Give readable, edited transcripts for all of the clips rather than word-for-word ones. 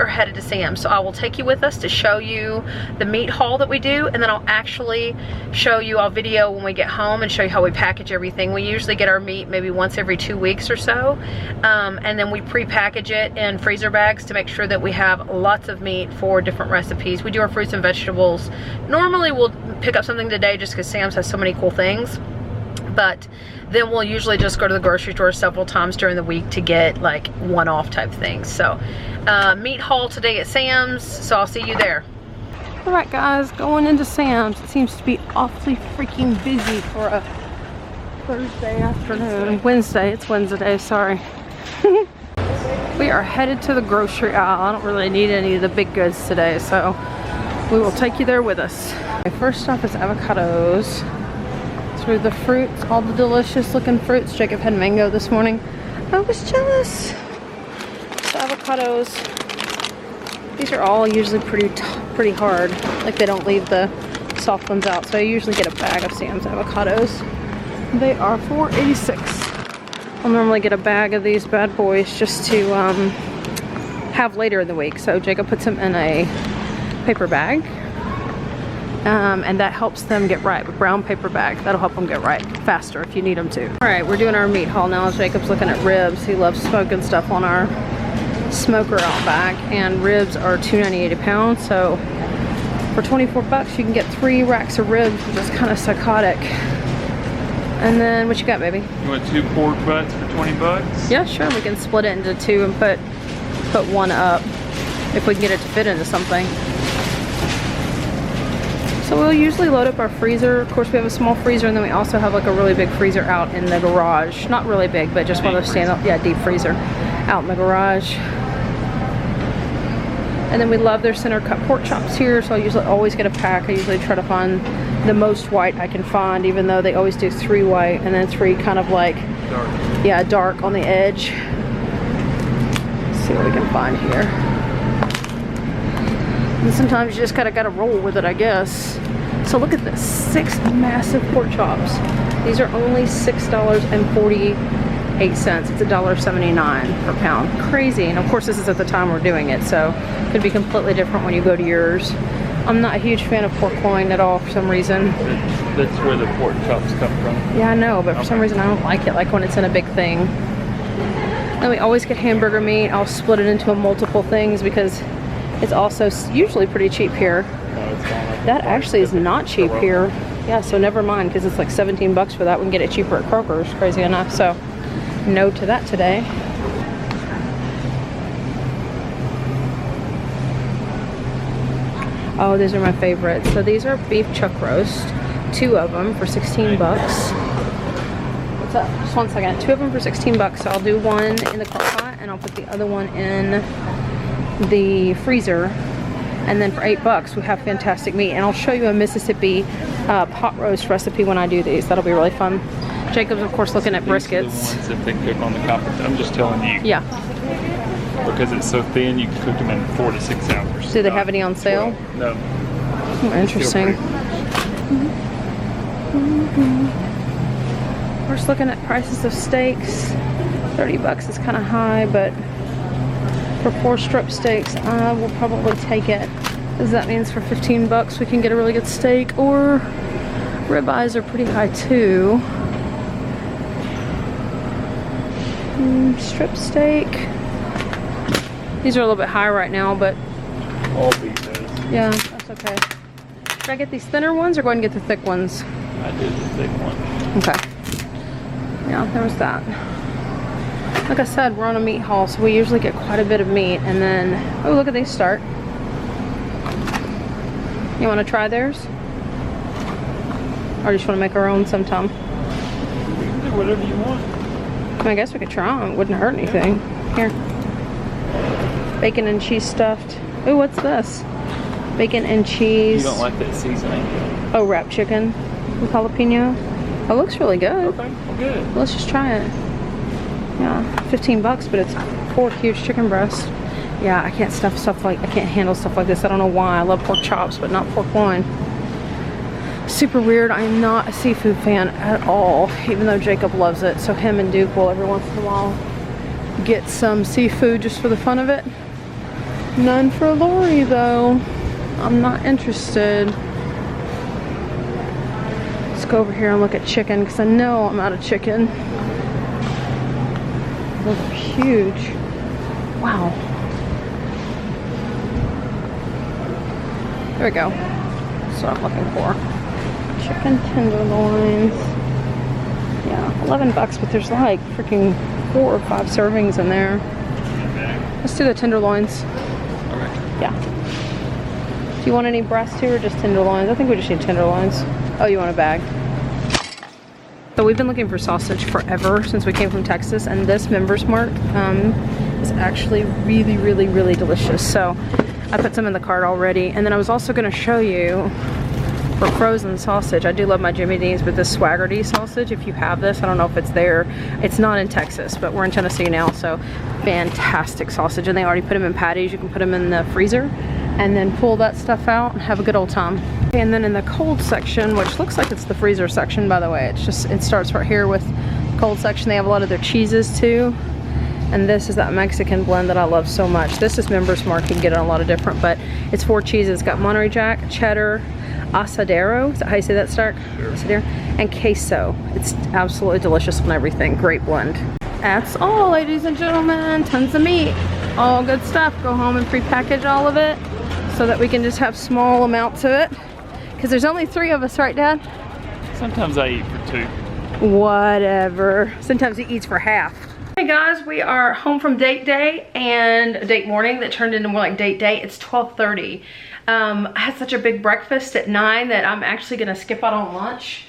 are headed to Sam's. So I will take you with us to show you the meat haul that we do, and then I'll actually show you, I'll video when we get home and show you how we package everything. We usually get our meat maybe once every 2 weeks or so, and then we pre-package it in freezer bags to make sure that we have lots of meat for different recipes. We do our fruits and vegetables. Normally we'll pick up something today just because Sam's has so many cool things, but then we'll usually just go to the grocery store several times during the week to get like one-off type things. So meat haul today at Sam's, so I'll see you there. All right guys, going into Sam's. It seems to be awfully freaking busy for a Thursday afternoon. Wednesday, it's Wednesday, sorry. We are headed to the grocery aisle. I don't really need any of the big goods today, so we will take you there with us. First stop is avocados. Through the fruits, all the delicious looking fruits. Jacob had mango this morning. I was jealous. So avocados. These are all usually pretty hard. Like they don't leave the soft ones out. So I usually get a bag of Sam's avocados. They are $4.86. I'll normally get a bag of these bad boys just to have later in the week. So Jacob puts them in a paper bag. And that helps them get ripe. A brown paper bag, that'll help them get ripe faster if you need them to. All right, we're doing our meat haul now. Jacob's looking at ribs. He loves smoking stuff on our smoker out back, and ribs are $2.98 a pound. So for 24 bucks, you can get 3 racks of ribs, which is kind of psychotic. And then what you got, baby? You want 2 pork butts for 20 bucks? Yeah, sure. We can split it into 2 and put one up if we can get it to fit into something. So we'll usually load up our freezer. Of course, we have a small freezer, and then we also have like a really big freezer out in the garage. Not really big, but just one of those stand-up, yeah, deep freezer out in the garage. And then we love their center cut pork chops here, so I usually always get a pack. I usually try to find the most white I can find, even though they always do 3 white and then 3 kind of like dark. Yeah, dark on the edge. Let's see what we can find here. And sometimes you just gotta roll with it, I guess. So look at this, 6 massive pork chops. These are only $6.48. It's $1.79 per pound. Crazy. And of course this is at the time we're doing it, so it could be completely different when you go to yours. I'm not a huge fan of pork loin at all for some reason. That's where the pork chops come from. Yeah, I know, but for some reason I don't like it, like when it's in a big thing. Then we always get hamburger meat. I'll split it into multiple things because it's also usually pretty cheap here. That actually is not cheap here. Yeah, so never mind, because it's like 17 bucks for that. We can get it cheaper at Kroger's, crazy enough. So no to that today. Oh, these are my favorites. So these are beef chuck roast. 2 of them for 16 bucks. What's up? Just one second. 2 of them for 16 bucks. So I'll do one in the crock pot, and I'll put the other one in the freezer. And then for 8 bucks, we have fantastic meat. And I'll show you a Mississippi pot roast recipe when I do these. That'll be really fun. Jacob's, of course, looking at briskets. These are the ones that they cook on the copper. I'm just telling you. Yeah. Because it's so thin, you can cook them in 4 to 6 hours. Do they have any on sale? No. Oh, interesting. We're just looking at prices of steaks. 30 bucks is kind of high, but for 4 strip steaks, I will probably take it. Because that means for 15 bucks we can get a really good steak, or ribeyes are pretty high too. Strip steak. These are a little bit high right now, but All beef is. yeah, that's okay. Should I get these thinner ones or go ahead and get the thick ones? I did the thick one. Okay. Yeah, there was that. Like I said, we're on a meat haul, so we usually get quite a bit of meat. And then, oh, look at these start. You want to try theirs? Or just want to make our own sometime? You can do whatever you want. I guess we could try them. It wouldn't hurt anything. Here. Bacon and cheese stuffed. Oh, what's this? Bacon and cheese. You don't like that seasoning? Oh, wrapped chicken with jalapeno. Oh, looks really good. Okay, well, good. Let's just try it. Yeah, 15 bucks, but it's 4 huge chicken breasts. Yeah, I can't I can't handle stuff like this. I don't know why. I love pork chops, but not pork loin. Super weird. I am not a seafood fan at all, even though Jacob loves it. So him and Duke will every once in a while get some seafood just for the fun of it. None for Lori though. I'm not interested. Let's go over here and look at chicken because I know I'm out of chicken. Those are huge. Wow. There we go. That's what I'm looking for. Chicken tenderloins. Yeah, 11 bucks, but there's like freaking 4 or 5 servings in there. Let's do the tenderloins. Yeah. Do you want any breast too, or just tenderloins? I think we just need tenderloins. Oh, you want a bag? So we've been looking for sausage forever since we came from Texas, and this Members Mark is actually really, really, really delicious. So I put some in the cart already, and then I was also going to show you for frozen sausage. I do love my Jimmy Dean's, but this Swaggerty sausage, if you have this, I don't know if it's there. It's not in Texas, but we're in Tennessee now, so fantastic sausage. And they already put them in patties. You can put them in the freezer and then pull that stuff out and have a good old time. And then in the cold section, which looks like it's the freezer section, by the way, it starts right here with the cold section. They have a lot of their cheeses too. And this is that Mexican blend that I love so much. This is Members Mark. You can get it on a lot of different, but it's 4 cheeses. It's got Monterey Jack, cheddar, asadero, is that how you say that, Stark? Sure. Asadero, and queso. It's absolutely delicious on everything. Great blend. That's all, ladies and gentlemen. Tons of meat. All good stuff. Go home and pre-package all of it so that we can just have small amounts of it. Because there's only 3 of us, right, Dad? Sometimes I eat for 2. Whatever. Sometimes he eats for half. Hey guys, we are home from date day and date morning that turned into more like date day. It's 12:30. I had such a big breakfast at 9 that I'm actually gonna skip out on lunch.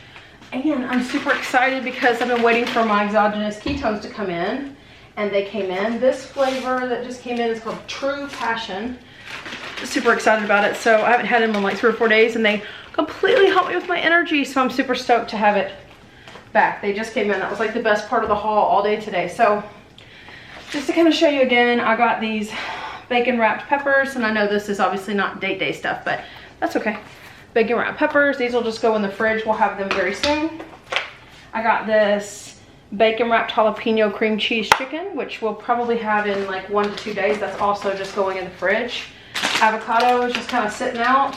And I'm super excited because I've been waiting for my exogenous ketones to come in, and they came in. This flavor that just came in is called True Passion. Super excited about it. So I haven't had them in like 3 or 4 days, and they completely helped me with my energy. So I'm super stoked to have it back. They just came in. That was like the best part of the haul all day today. So just to kind of show you again, I got these bacon wrapped peppers, and I know this is obviously not date day stuff, but that's okay. Bacon wrapped peppers. These will just go in the fridge. We'll have them very soon. I got this bacon wrapped jalapeno cream cheese chicken, which we'll probably have in like 1 to 2 days. That's also just going in the fridge. Avocado is just kind of sitting out.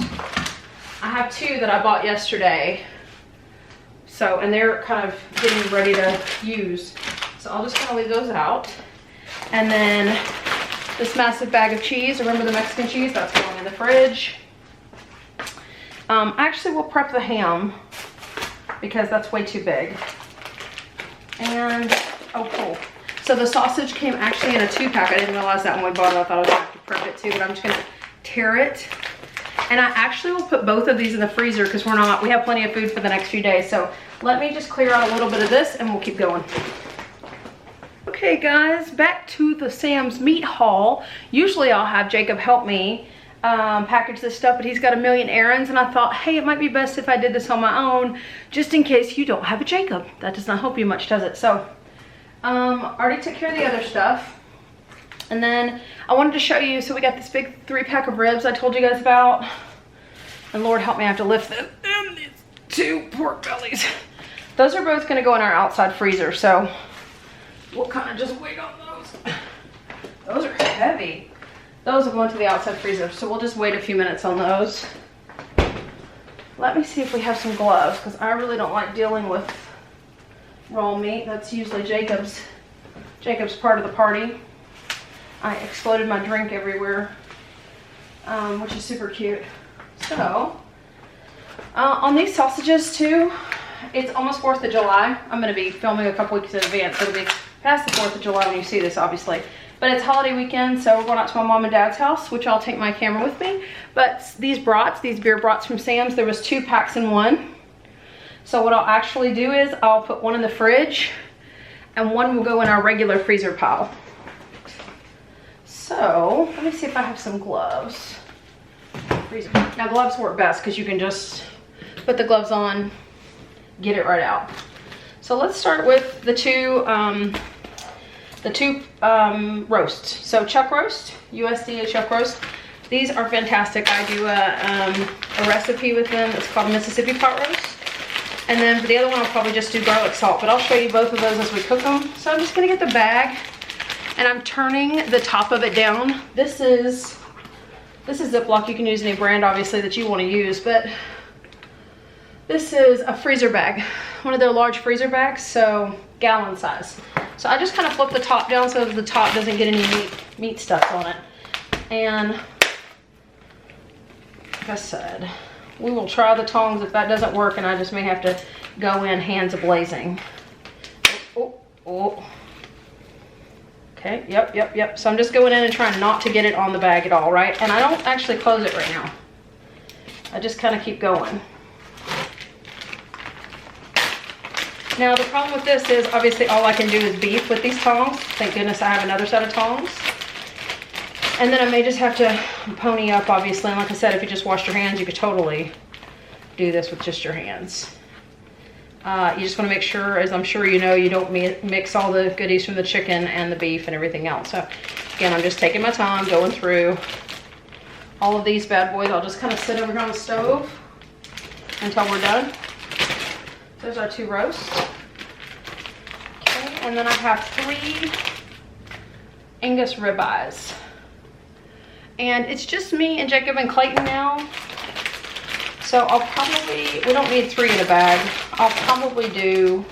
I have 2 that I bought yesterday. So, and they're kind of getting ready to use. So I'll just kind of leave those out. And then this massive bag of cheese, remember the Mexican cheese? That's going in the fridge. Actually, we'll prep the ham because that's way too big. And, oh cool. So the sausage came actually in a 2-pack. I didn't realize that when we bought it. I thought I was gonna have to prep it too, but I'm just gonna tear it. And I actually will put both of these in the freezer because we have plenty of food for the next few days. So let me just clear out a little bit of this and we'll keep going. Okay guys, back to the Sam's meat haul. Usually I'll have Jacob help me package this stuff, but he's got a million errands, and I thought, hey, it might be best if I did this on my own, just in case you don't have a Jacob. That does not help you much, does it? So already took care of the other stuff. And then I wanted to show you, so we got this big 3-pack of ribs I told you guys about. And Lord help me, I have to lift them. And these 2 pork bellies. Those are both gonna go in our outside freezer, so we'll kind of just wait on those. Those are heavy. Those are going to the outside freezer, so we'll just wait a few minutes on those. Let me see if we have some gloves, because I really don't like dealing with raw meat. That's usually Jacob's part of the party. I exploded my drink everywhere, which is super cute. So, on these sausages too, it's almost 4th of July. I'm going to be filming a couple weeks in advance. It'll be past the 4th of July when you see this, obviously. But it's holiday weekend, so we're going out to my mom and dad's house, which I'll take my camera with me. But these brats, these beer brats from Sam's, there was 2 packs in one. So what I'll actually do is I'll put one in the fridge, and one will go in our regular freezer pile. So, let me see if I have some gloves. Now gloves work best because you can just put the gloves on, get it right out. So let's start with the two roasts. So chuck roast, USDA chuck roast. These are fantastic. I do a recipe with them. It's called Mississippi pot roast. And then for the other one, I'll probably just do garlic salt, but I'll show you both of those as we cook them. So I'm just gonna get the bag, and I'm turning the top of it down. This is This is Ziploc. You can use any brand, obviously, that you want to use, but this is a freezer bag, one of their large freezer bags, so gallon size. So I just kind of flip the top down so the top doesn't get any meat stuff on it. And like I said, we will try the tongs if that doesn't work, and I just may have to go in hands a-blazing. Oh. Okay, yep. So I'm just going in and trying not to get it on the bag at all, right? And I don't actually close it right now. I just kind of keep going. Now the problem with this is obviously all I can do is beef with these tongs. Thank goodness I have another set of tongs. And then I may just have to pony up, obviously. And like I said, if you just washed your hands, you could totally do this with just your hands. You just want to make sure, as I'm sure you know, you don't mix all the goodies from the chicken and the beef and everything else. So again, I'm just taking my time, going through all of these bad boys. I'll just kind of sit over here on the stove until we're done. There's our 2 roasts. Okay, and then I have 3 Angus ribeyes. And it's just me and Jacob and Clayton now. So I'll probably, we don't need 3 in a bag. I'll probably do,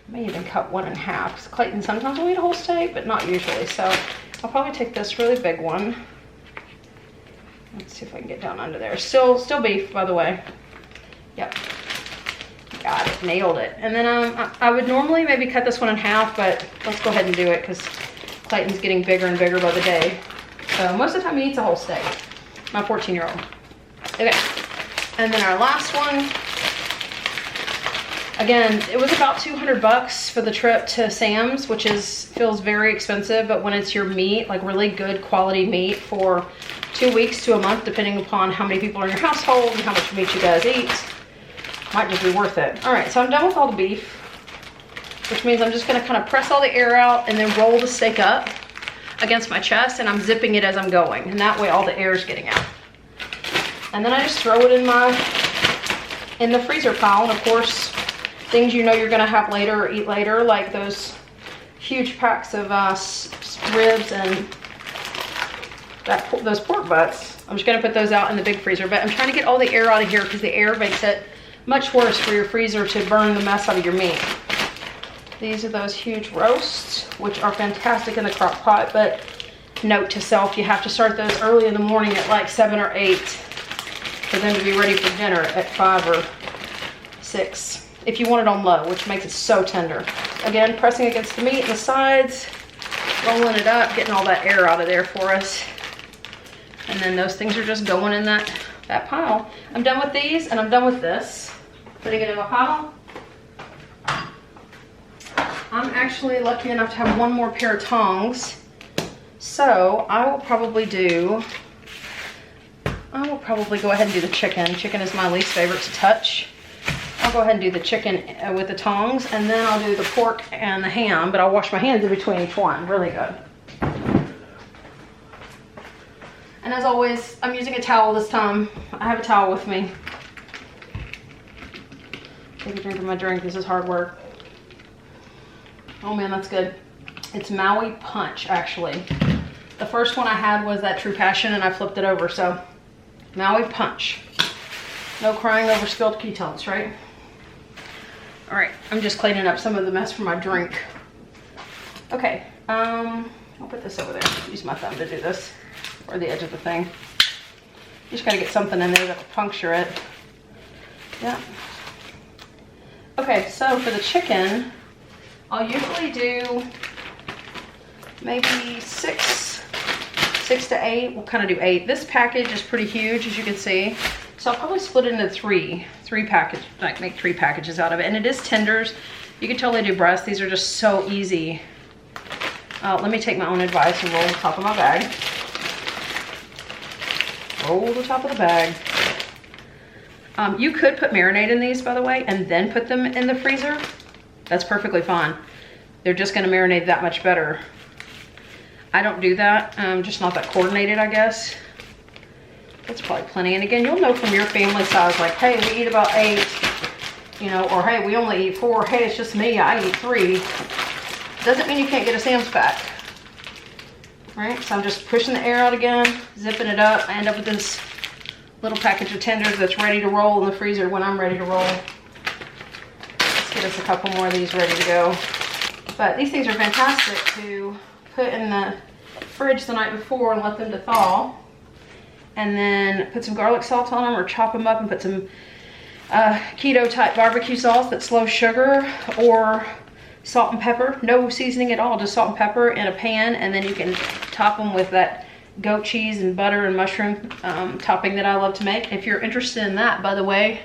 may even cut 1 in half. Because Clayton sometimes will eat a whole steak, but not usually. So I'll probably take this really big one. Let's see if I can get down under there. Still beef, by the way. Yep. Got it, nailed it. And then I would normally maybe cut this one in half, but let's go ahead and do it because Clayton's getting bigger and bigger by the day. So most of the time he eats a whole steak. My 14-year-old. Okay, and then our last one. Again, it was about 200 bucks for the trip to Sam's, which feels very expensive, but when it's your meat, like really good quality meat for 2 weeks to a month, depending upon how many people are in your household and how much meat you guys eat, might just be worth it. All right, so I'm done with all the beef, which means I'm just gonna kind of press all the air out and then roll the steak up against my chest, and I'm zipping it as I'm going, and that way all the air is getting out. And then I just throw it in the freezer pile, and of course things you know you're gonna have later or eat later, like those huge packs of ribs and those pork butts. I'm just gonna put those out in the big freezer, but I'm trying to get all the air out of here because the air makes it much worse for your freezer to burn the mess out of your meat. These are those huge roasts, which are fantastic in the crock pot, but note to self, you have to start those early in the morning at like 7 or 8 for them to be ready for dinner at 5 or 6. If you want it on low, which makes it so tender. Again, pressing against the meat and the sides, rolling it up, getting all that air out of there for us. And then those things are just going in that pile. I'm done with these, and I'm done with this. Putting it in a pile. I'm actually lucky enough to have 1 more pair of tongs. So I will probably go ahead and do the chicken. Chicken is my least favorite to touch. I'll go ahead and do the chicken with the tongs, and then I'll do the pork and the ham, but I'll wash my hands in between each one. Really good. And as always, I'm using a towel this time. I have a towel with me. Take a drink of my drink. This is hard work. Oh man, that's good. It's Maui Punch, actually. The first one I had was that True Passion, and I flipped it over, so Maui Punch. No crying over spilled ketones, right? All right, I'm just cleaning up some of the mess from my drink. Okay, I'll put this over there. Use my thumb to do this, or the edge of the thing. Just gotta get something in there that'll puncture it. Yeah. Okay, so for the chicken, I'll usually do maybe 6 to 8. We'll kind of do 8. This package is pretty huge, as you can see. So I'll probably split it into 3 packages, like make 3 packages out of it. And it is tenders. You can totally do breast. These are just so easy. Let me take my own advice and roll the top of my bag. Roll the top of the bag. You could put marinade in these, by the way, and then put them in the freezer. That's perfectly fine. They're just gonna marinate that much better. I don't do that, just not that coordinated, I guess. That's probably plenty. And again, you'll know from your family size, like, hey, we eat about 8, you know, or hey, we only eat 4. Hey, it's just me, I eat 3. Doesn't mean you can't get a Sam's pack. All right, so I'm just pushing the air out again, zipping it up. I end up with this little package of tenders that's ready to roll in the freezer when I'm ready to roll. Let's get us a couple more of these ready to go. But these things are fantastic to put in the fridge the night before and let them to thaw. And then put some garlic salt on them or chop them up and put some keto type barbecue sauce that's low sugar or salt and pepper. No seasoning at all, just salt and pepper in a pan. And then you can top them with that goat cheese and butter and mushroom topping that I love to make. If you're interested in that, by the way,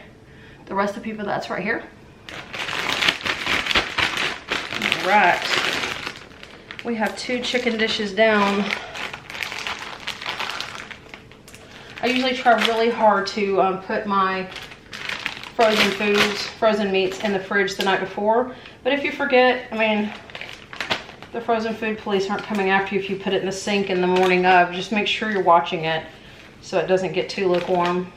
the recipe for that's right here. All right, we have 2 chicken dishes down. I usually try really hard to put my frozen meats in the fridge the night before. But if you forget, I mean, the frozen food police aren't coming after you if you put it in the sink in the morning of. Just make sure you're watching it so it doesn't get too lukewarm.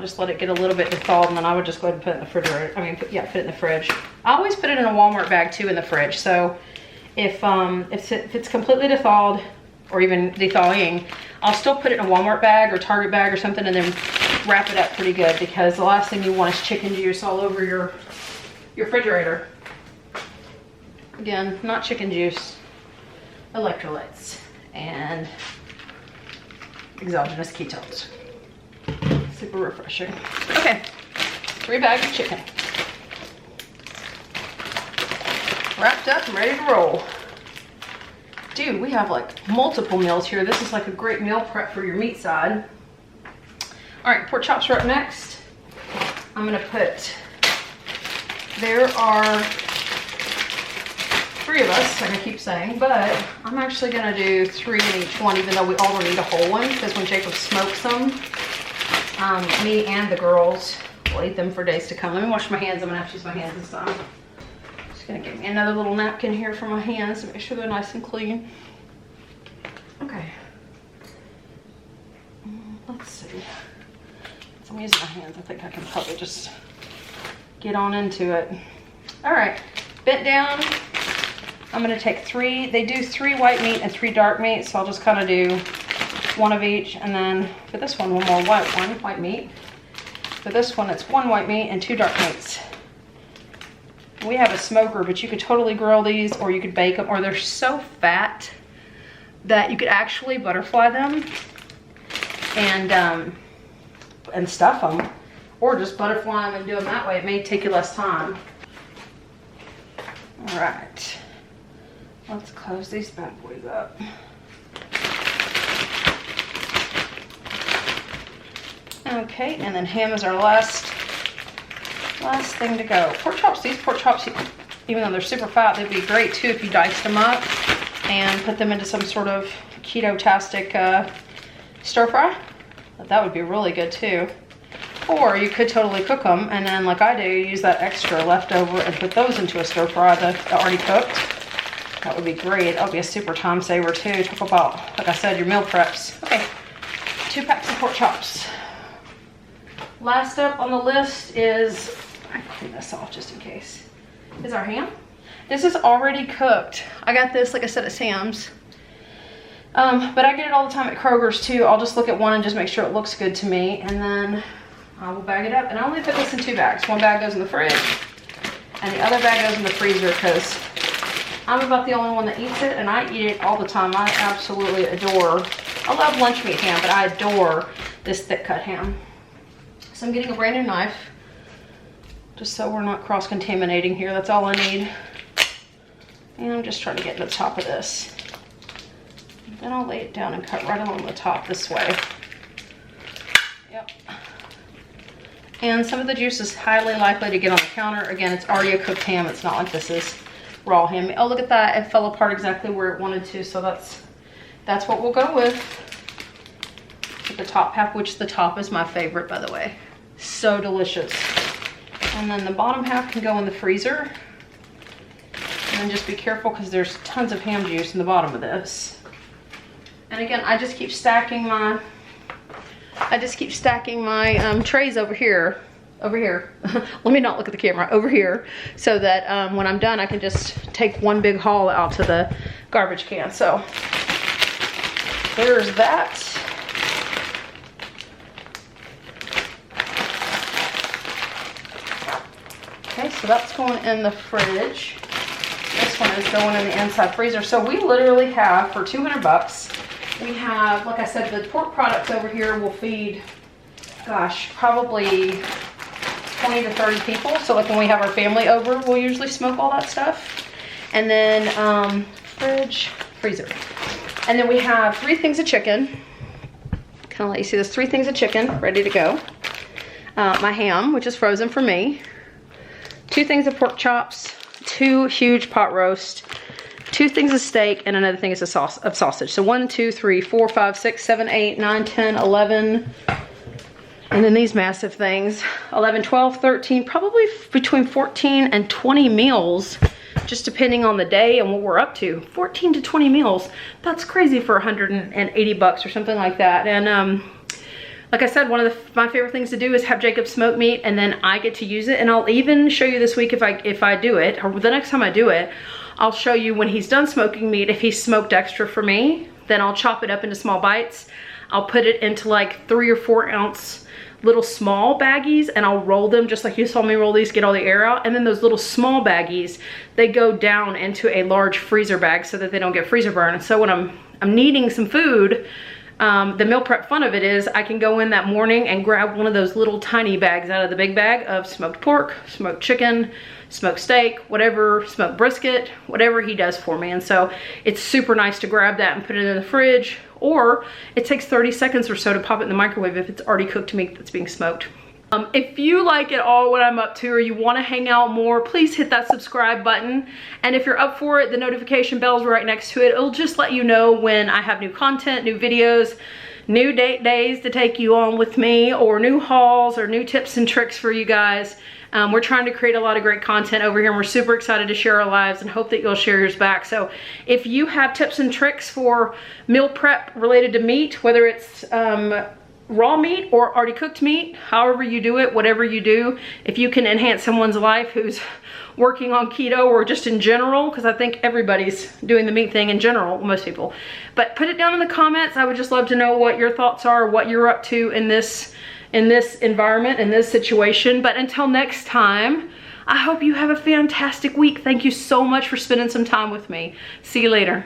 Just let it get a little bit thawed, and then I would just go ahead and put it in the refrigerator. I mean, put it in the fridge. I always put it in a Walmart bag too in the fridge. So if it's completely thawed or even thawing, I'll still put it in a Walmart bag or Target bag or something and then wrap it up pretty good, because the last thing you want is chicken juice all over your refrigerator. Again, not chicken juice, electrolytes and exogenous ketones. Super refreshing. Okay, 3 bags of chicken. Wrapped up and ready to roll. Dude, we have like multiple meals here. This is like a great meal prep for your meat side. All right, pork chops are up next. I'm gonna put, there are 3 of us, like I keep saying, but I'm actually gonna do 3 in each one, even though we all need a whole one, because when Jacob smokes them, me and the girls will eat them for days to come. Let me wash my hands. I'm gonna have to use my hands this time. Just gonna get me another little napkin here for my hands to make sure they're nice and clean. Okay. Let's see. So I'm using my hands. I think I can probably just get on into it. All right, bent down. I'm gonna take 3. They do 3 white meat and 3 dark meat, so I'll just kind of do 1 of each, and then for this one more white meat. For this one, it's 1 white meat and 2 dark meats. We have a smoker, but you could totally grill these, or you could bake them, or they're so fat that you could actually butterfly them and stuff them, or just butterfly them and do them that way. It may take you less time. All right, let's close these bad boys up. Okay, and then ham is our last thing to go. Pork chops, these pork chops, even though they're super fat, they'd be great too if you diced them up and put them into some sort of keto-tastic stir fry. That would be really good too. Or you could totally cook them, and then like I do, use that extra leftover and put those into a stir fry that's already cooked. That would be great. That would be a super time saver too. Talk about, like I said, your meal preps. Okay, 2 packs of pork chops. Last up on the list is, I clean this off just in case, is our ham. This is already cooked. I got this, like I said, at Sam's. But I get it all the time at Kroger's too. I'll just look at one and just make sure it looks good to me, and then I will bag it up. And I only put this in 2 bags. 1 bag goes in the fridge, and the other bag goes in the freezer, because I'm about the only one that eats it, and I eat it all the time. I absolutely adore, I love lunch meat ham, but I adore this thick cut ham. So I'm getting a brand new knife, just so we're not cross-contaminating here. That's all I need. And I'm just trying to get to the top of this. Then I'll lay it down and cut right along the top this way. Yep. And some of the juice is highly likely to get on the counter. Again, it's already a cooked ham. It's not like this is raw ham. Oh, look at that. It fell apart exactly where it wanted to. So that's what we'll go with. With the top half, which the top is my favorite, by the way. So delicious. And then the bottom half can go in the freezer. And then just be careful, because there's tons of ham juice in the bottom of this. And again, I just keep stacking my trays over here over here. Let me not look at the camera, over here, so that when I'm done, I can just take one big haul out to the garbage can. So there's that. Okay, so that's going in the fridge. This one is going in the inside freezer. So we literally have, for 200 bucks, we have, like I said, the pork products over here will feed, gosh, probably 20 to 30 people. So like when we have our family over, we'll usually smoke all that stuff. And then fridge, freezer. And then we have 3 things of chicken. Kind of let you see this, 3 things of chicken ready to go. My ham, which is frozen for me. 2 things of pork chops, 2 huge pot roast, 2 things of steak, and another thing is of sausage. So 1, 2, 3, 4, 5, 6, 7, 8, 9, 10, 11. And then these massive things, 11, 12, 13, probably between 14 and 20 meals, just depending on the day and what we're up to. 14 to 20 meals, that's crazy for 180 bucks or something like that. And like I said, one of my favorite things to do is have Jacob smoke meat, and then I get to use it. And I'll even show you this week if I do it, or the next time I do it, I'll show you when he's done smoking meat, if he's smoked extra for me, then I'll chop it up into small bites. I'll put it into like 3 or 4 ounce little small baggies, and I'll roll them just like you saw me roll these, get all the air out. And then those little small baggies, they go down into a large freezer bag so that they don't get freezer burn. And so when I'm needing some food, the meal prep fun of it is I can go in that morning and grab one of those little tiny bags out of the big bag of smoked pork, smoked chicken, smoked steak, whatever, smoked brisket, whatever he does for me. And so it's super nice to grab that and put it in the fridge, or it takes 30 seconds or so to pop it in the microwave if it's already cooked meat that's being smoked. If you like it all what I'm up to, or you want to hang out more, please hit that subscribe button. And if you're up for it, the notification bell's right next to it. It'll just let you know when I have new content, new videos, new days to take you on with me, or new hauls, or new tips and tricks for you guys. We're trying to create a lot of great content over here, and we're super excited to share our lives and hope that you'll share yours back. So if you have tips and tricks for meal prep related to meat, whether it's raw meat or already cooked meat, however you do it, whatever you do, if you can enhance someone's life who's working on keto, or just in general, because I think everybody's doing the meat thing in general, most people. But put it down in the comments. I would just love to know what your thoughts are, what you're up to in this environment, in this situation. But until next time, I hope you have a fantastic week. Thank you so much for spending some time with me. See you later.